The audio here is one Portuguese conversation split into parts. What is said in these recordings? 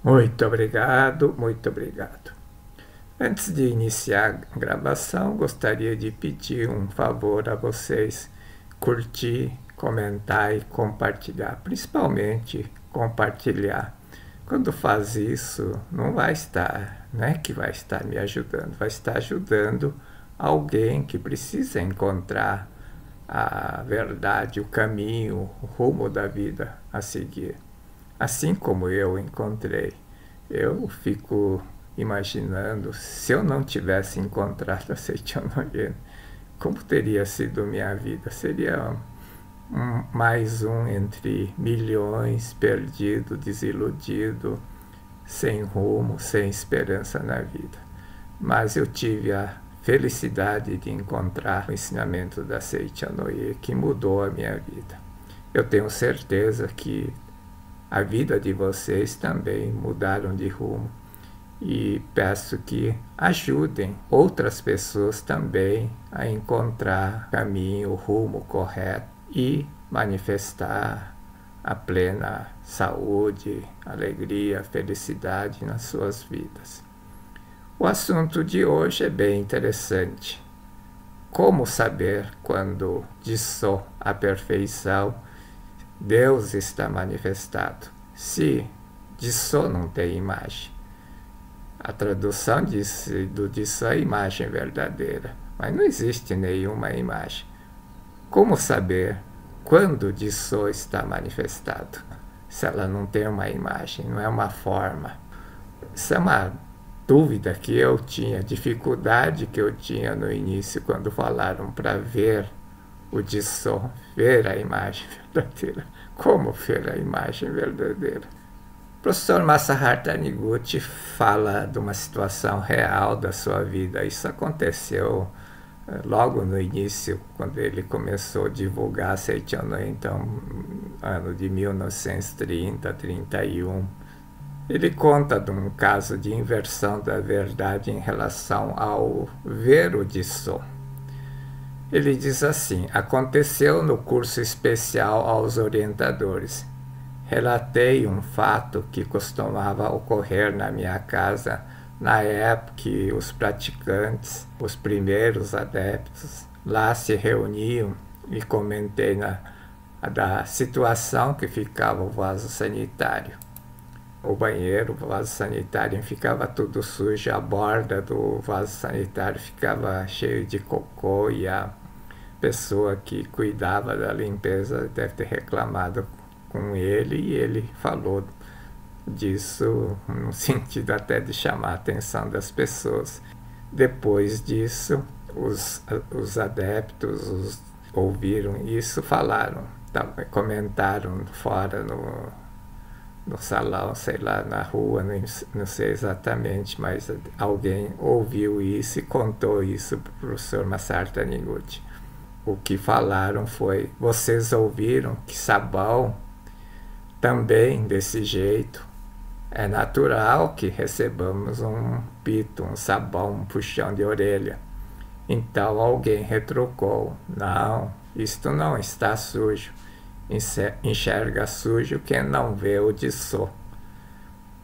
Muito obrigado, muito obrigado. Antes de iniciar a gravação, gostaria de pedir um favor a vocês: curtir, comentar e compartilhar, principalmente compartilhar. Quando faz isso, não é que vai estar me ajudando, vai estar ajudando alguém que precisa encontrar a verdade, o caminho, o rumo da vida a seguir. Assim como eu encontrei. Eu fico imaginando, se eu não tivesse encontrado a Seiichi Noyen, como teria sido minha vida? Seria mais um entre milhões, perdido, desiludido, sem rumo, sem esperança na vida. Mas eu tive a felicidade de encontrar o ensinamento da Seiichi Noyen, que mudou a minha vida. Eu tenho certeza que a vida de vocês também mudaram de rumo, e peço que ajudem outras pessoas também a encontrar o caminho, o rumo correto e manifestar a plena saúde, alegria, felicidade nas suas vidas. O assunto de hoje é bem interessante. Como saber quando Jisso, a perfeição, Deus está manifestado, se Jisso não tem imagem? A tradução do Jisso é imagem verdadeira, mas não existe nenhuma imagem. Como saber quando Jisso está manifestado, se ela não tem uma imagem, não é uma forma? Isso é uma dúvida que eu tinha, dificuldade que eu tinha no início, quando falaram para ver o Jisso, ver a imagem verdadeira. Como ver a imagem verdadeira? O professor Masaharu Taniguchi fala de uma situação real da sua vida. Isso aconteceu logo no início, quando ele começou a divulgar a Seiichi Noyen, então, ano de 1930, 31. Ele conta de um caso de inversão da verdade em relação ao ver o Jisso. Ele diz assim: aconteceu no curso especial aos orientadores. Relatei um fato que costumava ocorrer na minha casa na época que os praticantes, os primeiros adeptos, lá se reuniam, e comentei da situação que ficava o vaso sanitário. O banheiro, o vaso sanitário ficava tudo sujo, a borda do vaso sanitário ficava cheio de cocô, e a pessoa que cuidava da limpeza deve ter reclamado com ele, e ele falou disso no sentido até de chamar a atenção das pessoas. Depois disso, os adeptos ouviram isso, falaram, comentaram fora no salão, sei lá, na rua, não sei exatamente, mas alguém ouviu isso e contou isso para o professor Masaharu Taniguchi. O que falaram foi: vocês ouviram que sabão também desse jeito? É natural que recebamos um pito, um sabão, um puxão de orelha. Então alguém retrucou: não, isto não está sujo. Enxerga sujo quem não vê o Jisso.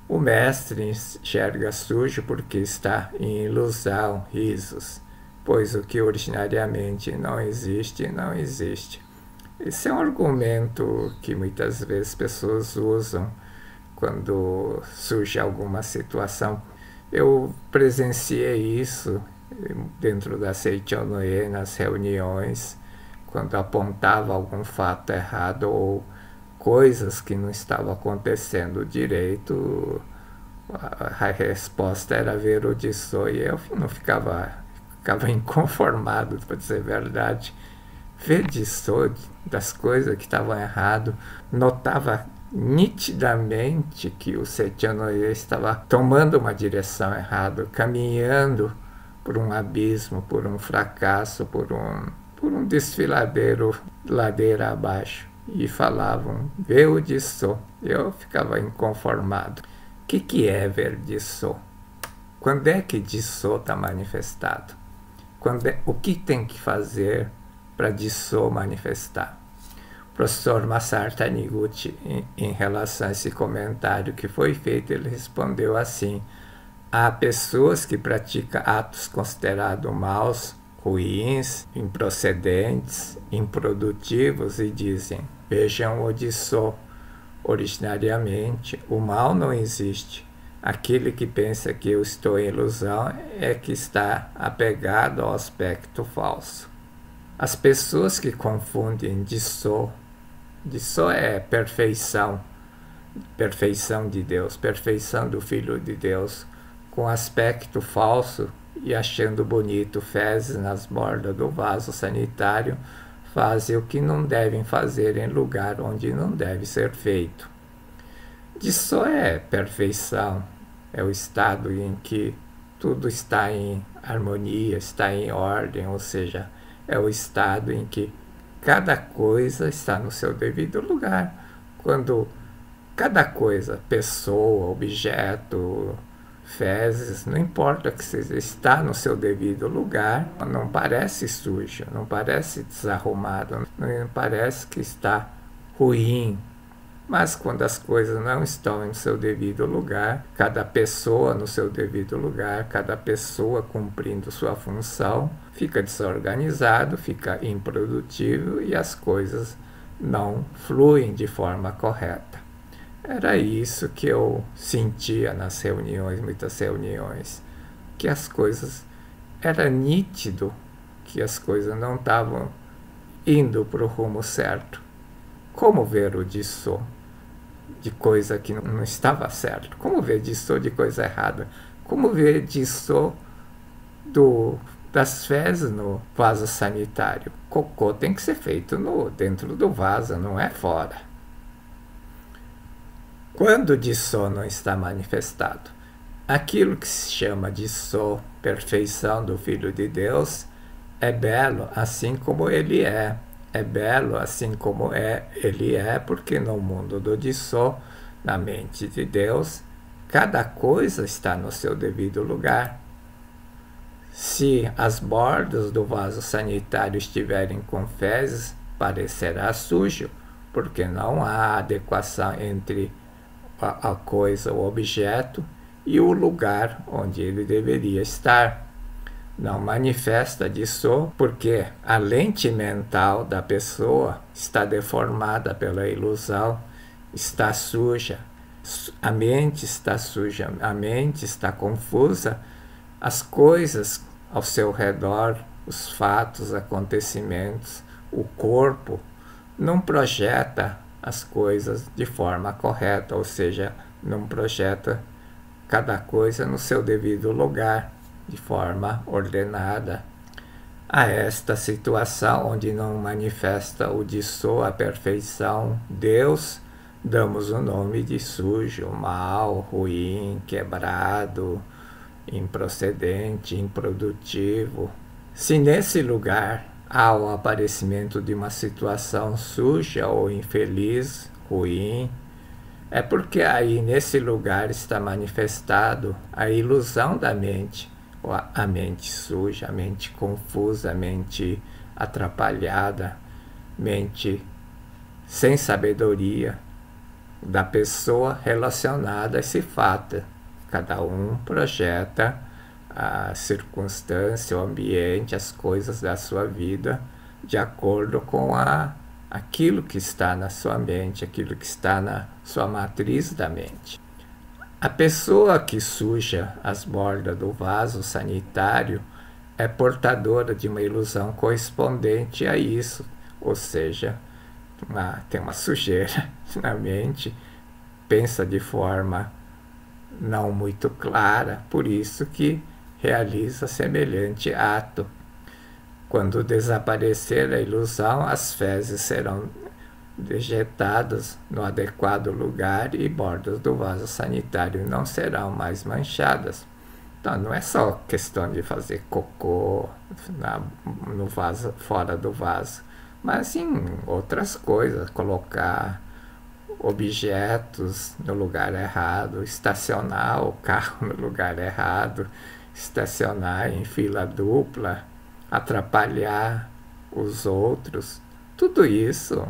O mestre enxerga sujo porque está em ilusão, risos, pois o que originariamente não existe, não existe. Esse é um argumento que muitas vezes pessoas usam quando surge alguma situação. Eu presenciei isso dentro da Seiichi Noyen, nas reuniões, quando apontava algum fato errado ou coisas que não estavam acontecendo direito, a resposta era ver o Jisso, e eu não ficava inconformado, para dizer a verdade. Ver Jisso das coisas que estavam errado, notava nitidamente que o Seiichi Noyen estava tomando uma direção errada, caminhando por um abismo, por um fracasso, por um desfiladeiro ladeira abaixo, e falavam: vê o Jisso. Eu ficava inconformado. O que é ver Jisso? Quando é que Jisso está manifestado? O que tem que fazer para Jisso manifestar? professor Masaru Taniguchi, em relação a esse comentário que foi feito, ele respondeu assim: há pessoas que praticam atos considerados maus, ruins, improcedentes, improdutivos e dizem: vejam o Disso. Originariamente, o mal não existe. Aquele que pensa que eu estou em ilusão é que está apegado ao aspecto falso. As pessoas que confundem Disso é perfeição, perfeição de Deus, perfeição do Filho de Deus, com aspecto falso e achando bonito fezes nas bordas do vaso sanitário, fazem o que não devem fazer em lugar onde não deve ser feito. Disso é perfeição, é o estado em que tudo está em harmonia, está em ordem, ou seja, é o estado em que cada coisa está no seu devido lugar. Quando cada coisa, pessoa, objeto, fezes, não importa que seja, está no seu devido lugar, não parece sujo, não parece desarrumado, não parece que está ruim. Mas quando as coisas não estão no seu devido lugar, cada pessoa no seu devido lugar, cada pessoa cumprindo sua função, fica desorganizado, fica improdutivo e as coisas não fluem de forma correta. Era isso que eu sentia nas reuniões, muitas reuniões, que as coisas, era nítido que as coisas não estavam indo para o rumo certo. Como ver o Disso de coisa que não estava certo? Como ver Disso de coisa errada? Como ver Disso das fezes no vaso sanitário? Cocô tem que ser feito dentro do vaso, não é fora. Quando o Disso não está manifestado, aquilo que se chama Disso, perfeição do Filho de Deus, é belo assim como ele é. É belo assim como ele é, porque no mundo do Disso, na mente de Deus, cada coisa está no seu devido lugar. Se as bordas do vaso sanitário estiverem com fezes, parecerá sujo, porque não há adequação entre a coisa, o objeto, e o lugar onde ele deveria estar. Não manifesta Disso porque a lente mental da pessoa está deformada pela ilusão, está suja, a mente está suja, a mente está confusa, as coisas ao seu redor, os fatos, acontecimentos, o corpo, não projeta as coisas de forma correta, ou seja, não projeta cada coisa no seu devido lugar, de forma ordenada. A esta situação onde não manifesta o Disso, a perfeição, Deus, damos o nome de sujo, mal, ruim, quebrado, improcedente, improdutivo. Se nesse lugar há o aparecimento de uma situação suja ou infeliz, ruim, é porque aí nesse lugar está manifestado a ilusão da mente, a mente suja, a mente confusa, a mente atrapalhada, mente sem sabedoria da pessoa relacionada a esse fato. Cada um projeta a circunstância, o ambiente, as coisas da sua vida de acordo com aquilo que está na sua mente, aquilo que está na sua matriz da mente. A pessoa que suja as bordas do vaso sanitário é portadora de uma ilusão correspondente a isso, ou seja, tem uma sujeira na mente, pensa de forma não muito clara, por isso que realiza semelhante ato. Quando desaparecer a ilusão, as fezes serão dejetadas no adequado lugar e bordas do vaso sanitário não serão mais manchadas. Então não é só questão de fazer cocô no vaso, fora do vaso, mas em outras coisas, colocar objetos no lugar errado, estacionar o carro no lugar errado, estacionar em fila dupla, atrapalhar os outros, tudo isso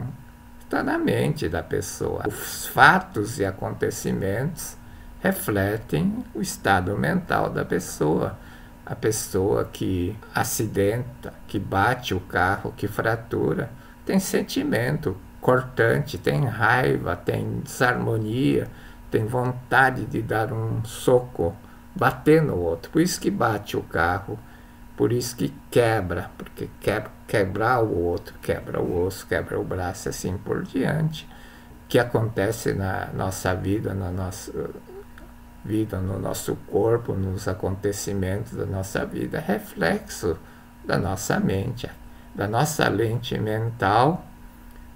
está na mente da pessoa. Os fatos e acontecimentos refletem o estado mental da pessoa. A pessoa que acidenta, que bate o carro, que fratura, tem sentimento cortante, tem raiva, tem desarmonia, tem vontade de dar um soco, bater no outro. Por isso que bate o carro, por isso que quebra, porque quebrar o outro, quebra o osso, quebra o braço, assim por diante. O que acontece na nossa vida, no nosso corpo, nos acontecimentos da nossa vida, é reflexo da nossa mente, da nossa lente mental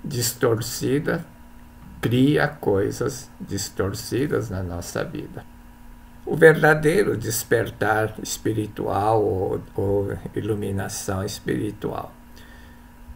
distorcida, cria coisas distorcidas na nossa vida. O verdadeiro despertar espiritual ou iluminação espiritual.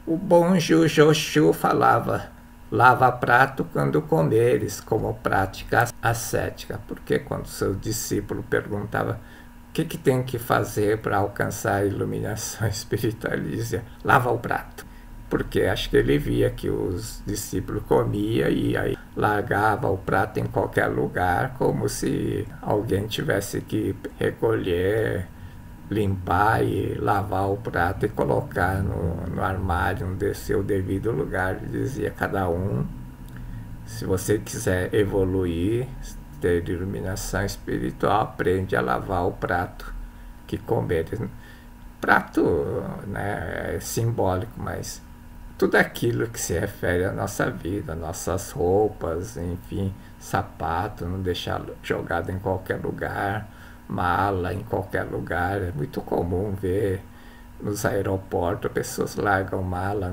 O bom Ju falava: lava prato quando comeres, como prática ascética. Porque quando seu discípulo perguntava o que tem que fazer para alcançar a iluminação espiritual, ele dizia: lava o prato. Porque acho que ele via que os discípulos comiam e aí largava o prato em qualquer lugar, como se alguém tivesse que recolher, limpar e lavar o prato e colocar no armário, no seu devido lugar. Ele dizia: cada um, se você quiser evoluir, ter iluminação espiritual, aprende a lavar o prato que comer. Prato, né, é simbólico, mas tudo aquilo que se refere à nossa vida, nossas roupas, enfim, sapato, não deixar jogado em qualquer lugar, mala em qualquer lugar. É muito comum ver nos aeroportos pessoas largam mala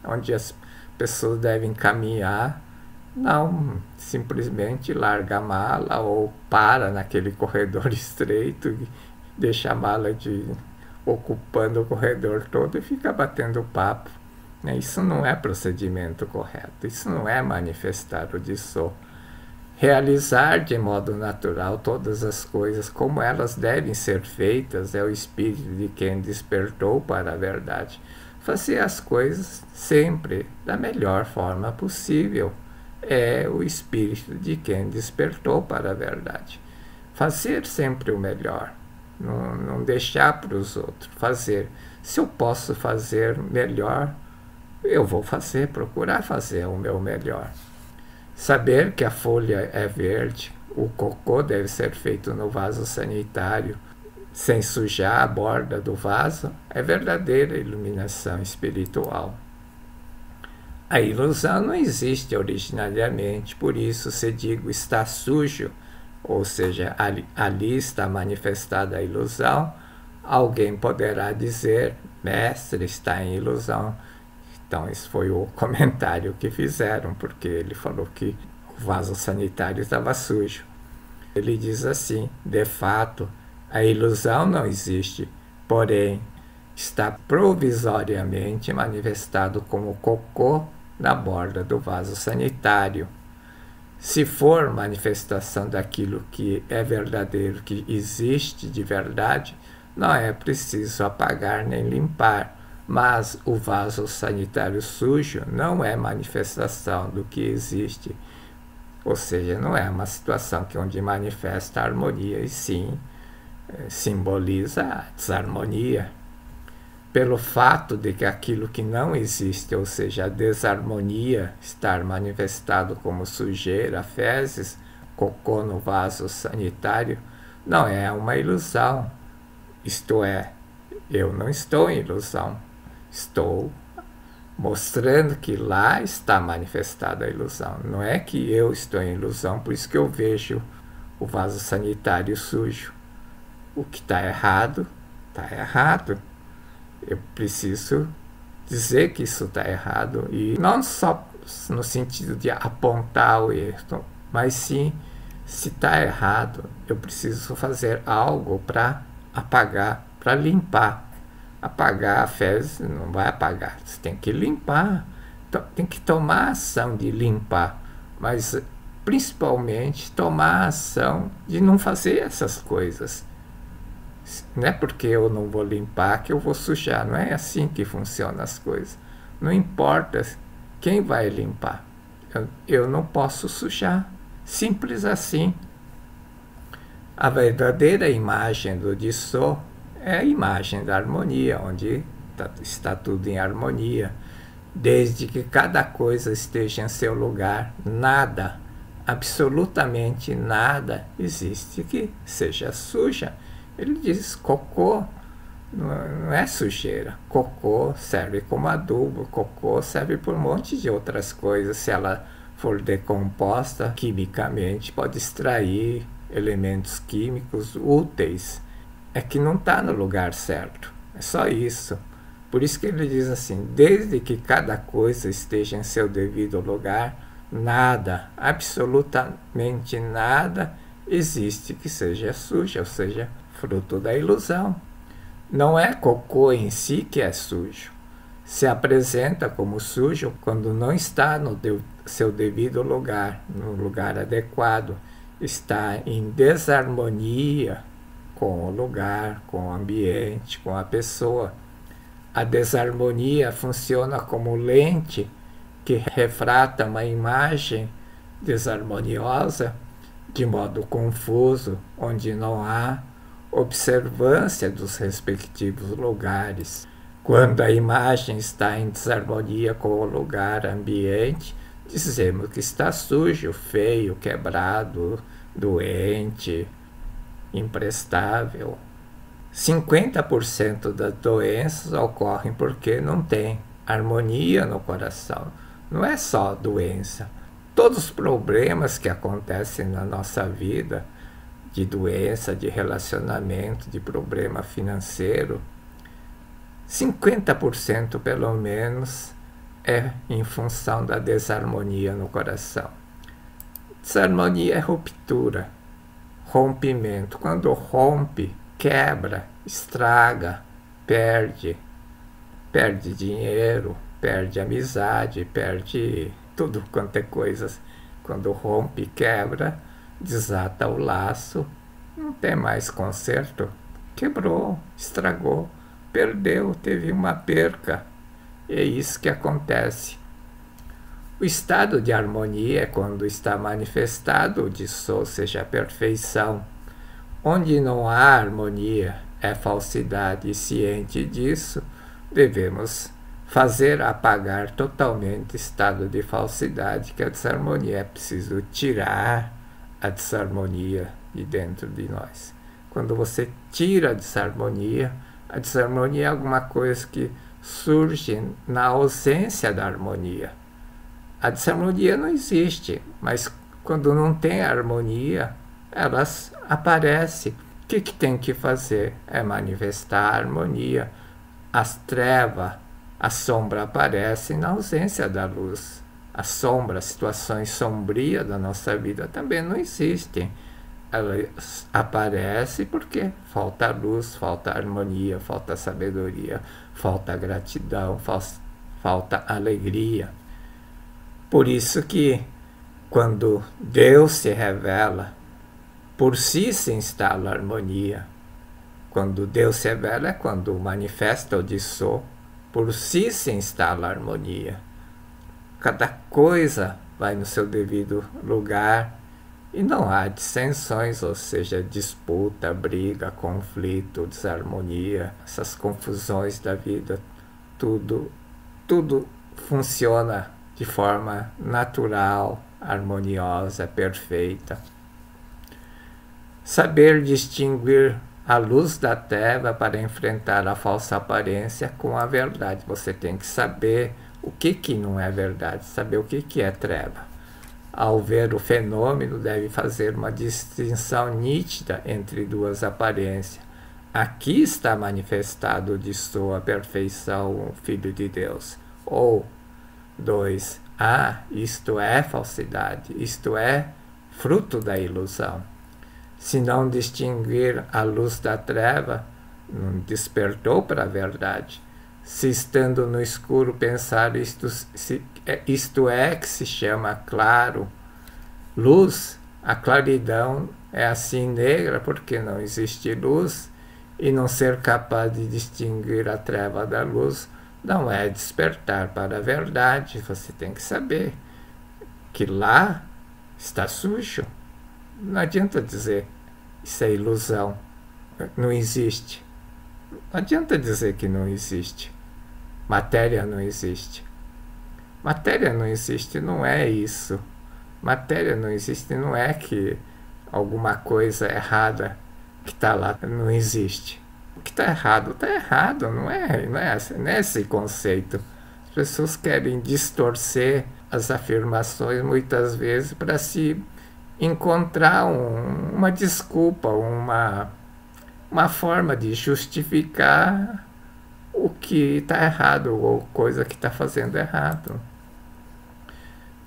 onde as pessoas devem caminhar. Não, simplesmente larga a mala ou para naquele corredor estreito e deixa a mala ocupando o corredor todo e fica batendo papo. Isso não é procedimento correto, isso não é manifestar o Dissô. Realizar de modo natural todas as coisas como elas devem ser feitas é o espírito de quem despertou para a verdade. Fazer as coisas sempre da melhor forma possível é o espírito de quem despertou para a verdade. Fazer sempre o melhor, não deixar para os outros, fazer. Se eu posso fazer melhor, eu vou fazer, procurar fazer o meu melhor. Saber que a folha é verde, o cocô deve ser feito no vaso sanitário, sem sujar a borda do vaso, é verdadeira iluminação espiritual. A ilusão não existe originariamente, por isso se digo está sujo, ou seja, ali está manifestada a ilusão, alguém poderá dizer: mestre, está em ilusão. Então, esse foi o comentário que fizeram, porque ele falou que o vaso sanitário estava sujo. Ele diz assim: de fato, a ilusão não existe, porém, está provisoriamente manifestado como cocô na borda do vaso sanitário. Se for manifestação daquilo que é verdadeiro, que existe de verdade, não é preciso apagar nem limpar. Mas o vaso sanitário sujo não é manifestação do que existe, ou seja, não é uma situação onde manifesta a harmonia, e sim simboliza a desarmonia. Pelo fato de que aquilo que não existe, ou seja, a desarmonia, estar manifestado como sujeira, fezes, cocô no vaso sanitário, não é uma ilusão. Isto é, eu não estou em ilusão. Estou mostrando que lá está manifestada a ilusão. Não é que eu estou em ilusão, por isso que eu vejo o vaso sanitário sujo. O que está errado, está errado. Eu preciso dizer que isso está errado. E não só no sentido de apontar o erro, mas sim, se está errado, eu preciso fazer algo para apagar, para limpar. Apagar a fezes não vai apagar, você tem que limpar, então, tem que tomar a ação de limpar, mas principalmente tomar a ação de não fazer essas coisas. Não é porque eu não vou limpar que eu vou sujar, não é assim que funcionam as coisas. Não importa Quem vai limpar? Eu não posso sujar. Simples assim. A verdadeira imagem do Disso é a imagem da harmonia, onde está tudo em harmonia. Desde que cada coisa esteja em seu lugar, nada, absolutamente nada existe que seja suja. Ele diz cocô. Não é sujeira. Cocô serve como adubo, cocô serve por um monte de outras coisas. Se ela for decomposta quimicamente, pode extrair elementos químicos úteis. É que não está no lugar certo. É só isso. Por isso que ele diz assim, desde que cada coisa esteja em seu devido lugar, nada, absolutamente nada, existe que seja suja, ou seja, fruto da ilusão. Não é cocô em si que é sujo. Se apresenta como sujo quando não está no seu devido lugar, no lugar adequado. Está em desarmonia com o lugar, com o ambiente, com a pessoa. A desarmonia funciona como lente que refrata uma imagem desarmoniosa de modo confuso, onde não há observância dos respectivos lugares. Quando a imagem está em desarmonia com o lugar ambiente, dizemos que está sujo, feio, quebrado, doente, imprestável. 50% das doenças ocorrem porque não tem harmonia no coração. Não é só doença. Todos os problemas que acontecem na nossa vida, de doença, de relacionamento, de problema financeiro, 50% pelo menos é em função da desarmonia no coração. Desarmonia é ruptura, rompimento. Quando rompe, quebra, estraga, perde dinheiro, perde amizade, perde tudo quanto é coisas. Quando rompe, quebra, desata o laço, não tem mais conserto, quebrou, estragou, perdeu, teve uma perca. É isso que acontece. O estado de harmonia é quando está manifestado o Disso, ou seja, a perfeição. Onde não há harmonia, é falsidade, e ciente disso, devemos fazer apagar totalmente o estado de falsidade, que é a desarmonia. É preciso tirar a desarmonia de dentro de nós. Quando você tira a desarmonia é alguma coisa que surge na ausência da harmonia. A desarmonia não existe, mas quando não tem harmonia, elas aparecem. O que tem que fazer? É manifestar a harmonia. As trevas, a sombra aparecem na ausência da luz. A sombra, situações sombrias da nossa vida também não existem. Elas aparecem porque falta luz, falta harmonia, falta sabedoria, falta gratidão, falta alegria. Por isso que quando Deus se revela, por si se instala a harmonia. Quando Deus se revela é quando manifesta o Disso, por si se instala a harmonia. Cada coisa vai no seu devido lugar e não há dissensões, ou seja, disputa, briga, conflito, desarmonia, essas confusões da vida. Tudo funciona de forma natural, harmoniosa, perfeita. Saber distinguir a luz da treva para enfrentar a falsa aparência com a verdade. Você tem que saber o que não é verdade, saber o que é treva. Ao ver o fenômeno, deve fazer uma distinção nítida entre duas aparências. Aqui está manifestado de sua perfeição o Filho de Deus. Ou 2. Isto é falsidade, isto é fruto da ilusão. Se não distinguir a luz da treva, não despertou para a verdade. Se estando no escuro pensar isto é que se chama claro, luz, a claridão é assim negra porque não existe luz, e não ser capaz de distinguir a treva da luz não é despertar para a verdade. Você tem que saber que lá está sujo. Não adianta dizer isso é ilusão, não existe. Não adianta dizer que não existe. Matéria não existe. Matéria não existe, não é isso. Matéria não existe, não é que alguma coisa errada que está lá não existe. O que está errado, não é esse conceito. As pessoas querem distorcer as afirmações muitas vezes para se encontrar uma desculpa, uma forma de justificar o que está errado ou coisa que está fazendo errado.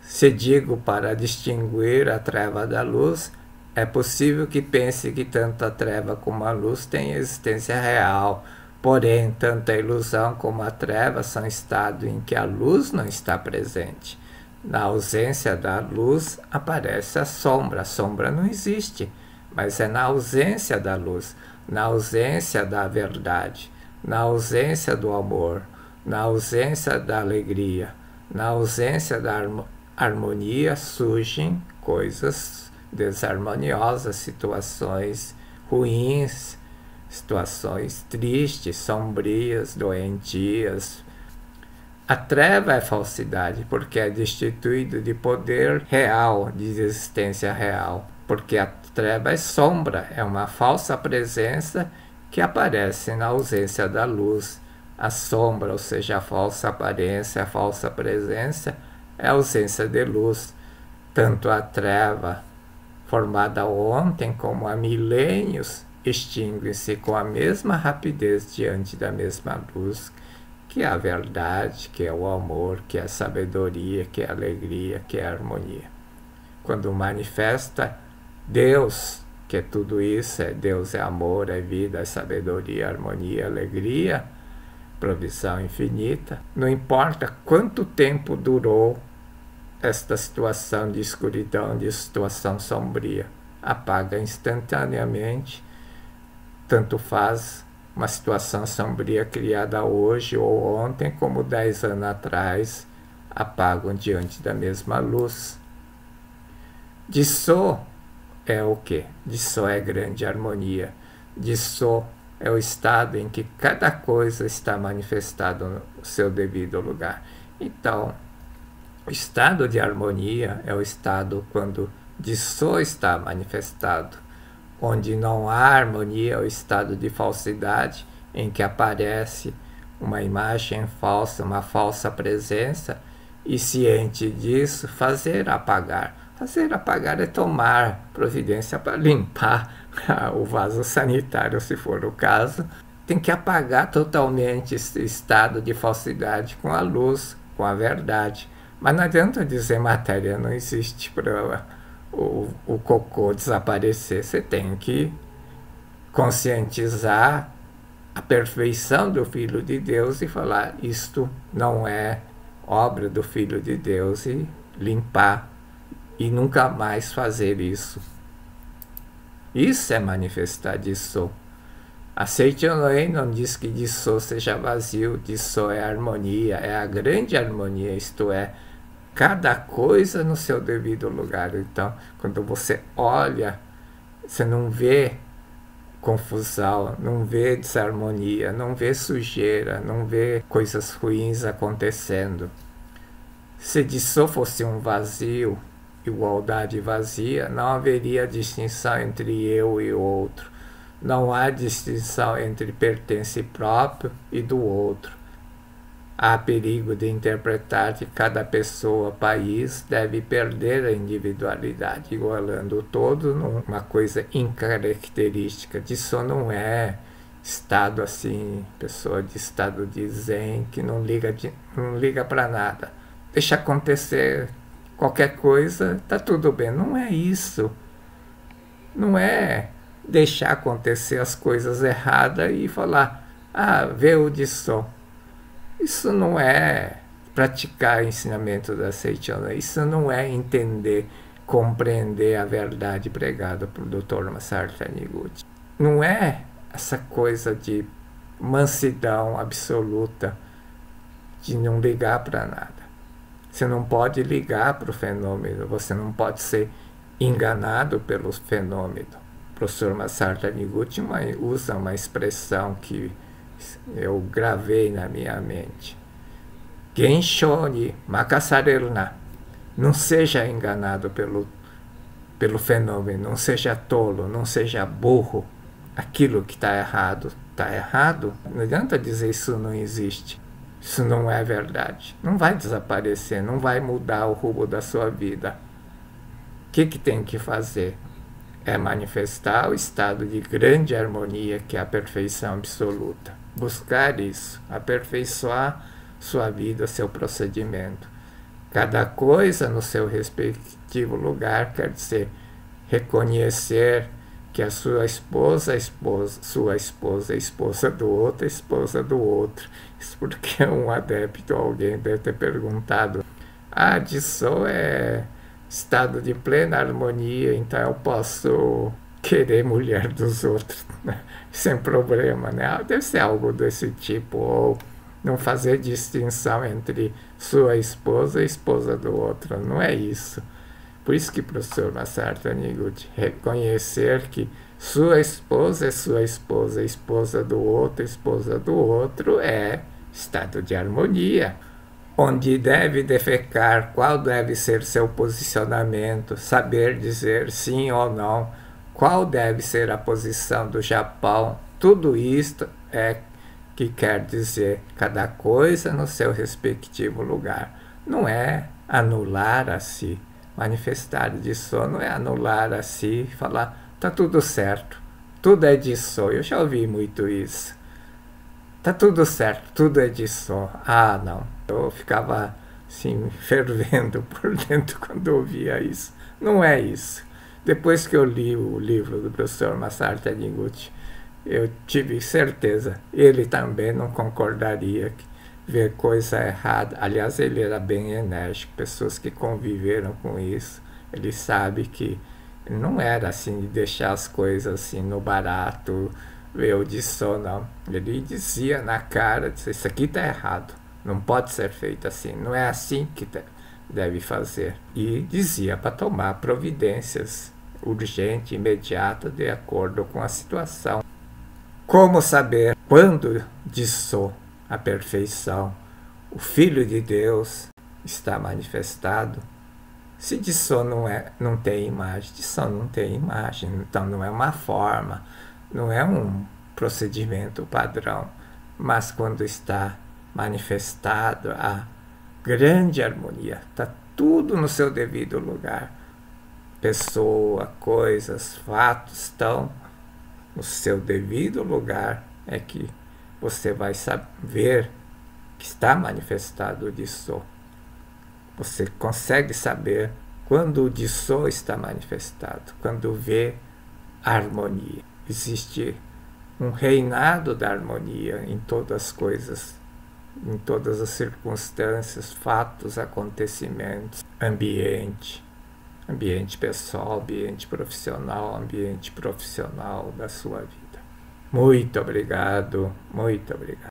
Se digo para distinguir a treva da luz, é possível que pense que tanto a treva como a luz têm existência real, porém, tanto a ilusão como a treva são estado em que a luz não está presente. Na ausência da luz aparece a sombra não existe, mas é na ausência da luz, na ausência da verdade, na ausência do amor, na ausência da alegria, na ausência da harmonia surgem coisas desarmoniosas, situações ruins, situações tristes, sombrias, doentias. A treva é falsidade, porque é destituído de poder real, de existência real, porque a treva é sombra, é uma falsa presença que aparece na ausência da luz. A sombra, ou seja, a falsa aparência, a falsa presença, é a ausência de luz. Tanto a treva, formada ontem como há milênios, extingue-se com a mesma rapidez diante da mesma luz, que é a verdade, que é o amor, que é a sabedoria, que é a alegria, que é a harmonia. Quando manifesta Deus, que é tudo isso, Deus é amor, é vida, é sabedoria, harmonia, alegria, provisão infinita. Não importa quanto tempo durou esta situação de escuridão, de situação sombria, apaga instantaneamente. Tanto faz uma situação sombria criada hoje ou ontem, como 10 anos atrás, apagam diante da mesma luz. Disso é o quê? Disso é grande harmonia. Disso é o estado em que cada coisa está manifestada no seu devido lugar. Então, o estado de harmonia é o estado quando disso está manifestado. Onde não há harmonia, é o estado de falsidade, em que aparece uma imagem falsa, uma falsa presença, e ciente disso, fazer apagar. Fazer apagar é tomar providência para limpar o vaso sanitário, se for o caso. Tem que apagar totalmente esse estado de falsidade com a luz, com a verdade. Mas não adianta dizer matéria não existe para o cocô desaparecer. Você tem que conscientizar a perfeição do Filho de Deus e falar: isto não é obra do Filho de Deus, e limpar e nunca mais fazer isso. Isso é manifestar disso. A Seichonoen não diz que disso seja vazio, disso é harmonia, é a grande harmonia, isto é, cada coisa no seu devido lugar. Então, quando você olha, você não vê confusão, não vê desarmonia, não vê sujeira, não vê coisas ruins acontecendo. Se disso fosse um vazio, igualdade vazia, não haveria distinção entre eu e o outro. Não há distinção entre pertence próprio e do outro. Há perigo de interpretar que cada pessoa, país, deve perder a individualidade, igualando o todo numa coisa incaracterística. Disso não é estado assim, pessoa de estado de zen, que não liga para nada. Deixa acontecer qualquer coisa, tá tudo bem. Não é isso. Não é deixar acontecer as coisas erradas e falar: ah, veio disso. Isso não é praticar o ensinamento da Seichana. Isso não é entender, compreender a verdade pregada por Dr. Masaru Taniguchi. Não é essa coisa de mansidão absoluta de não ligar para nada. Você não pode ligar para o fenômeno, você não pode ser enganado pelo fenômeno. O professor Masaru Taniguchi usa uma expressão que eu gravei na minha mente. Gensho ni makasareru na. Não seja enganado pelo fenômeno, não seja tolo, não seja burro. Aquilo que está errado, não adianta dizer isso não existe. Isso não é verdade. Não vai desaparecer, não vai mudar o rumo da sua vida. O que tem que fazer? É manifestar o estado de grande harmonia, que é a perfeição absoluta. Buscar isso, aperfeiçoar sua vida, seu procedimento. Cada coisa no seu respectivo lugar, quer dizer, reconhecer que a sua esposa é esposa do outro, é esposa do outro. Isso porque um adepto, alguém deve ter perguntado, Jissô é estado de plena harmonia, então eu posso querer mulher dos outros, né? Sem problema, né? Deve ser algo desse tipo, ou não fazer distinção entre sua esposa e esposa do outro, não é isso. Por isso que o professor Masaru Taniguchi reconhecer que sua esposa é sua esposa, esposa do outro é estado de harmonia. Onde deve defecar, qual deve ser seu posicionamento, saber dizer sim ou não, qual deve ser a posição do Japão, tudo isto é que quer dizer cada coisa no seu respectivo lugar. Não é anular a si. Manifestar de sono é anular a si e falar, tá tudo certo, tudo é de sono. Eu já ouvi muito isso. Tá tudo certo, tudo é de sono. Não. Eu ficava assim, fervendo por dentro quando eu ouvia isso. Não é isso. Depois que eu li o livro do professor Masaru Taniguchi, eu tive certeza. Ele também não concordaria que ver coisa errada. Aliás, ele era bem enérgico. Pessoas que conviveram com isso, ele sabe que não era assim de deixar as coisas assim no barato, eu disse não. Ele dizia na cara, isso aqui está errado, não pode ser feito assim, não é assim que deve fazer. E dizia para tomar providências urgentes, imediatas, de acordo com a situação. Como saber quando disso a perfeição, o Filho de Deus está manifestado? Se disso não tem imagem, disso não tem imagem, então não é uma forma, não é um procedimento padrão, mas quando está manifestado a grande harmonia, está tudo no seu devido lugar, pessoa, coisas, fatos estão no seu devido lugar, é que você vai saber que está manifestado o Disso. Você consegue saber quando o Disso está manifestado, quando vê a harmonia. Existe um reinado da harmonia em todas as coisas, em todas as circunstâncias, fatos, acontecimentos, ambiente pessoal, ambiente profissional da sua vida. Muito obrigado, muito obrigado.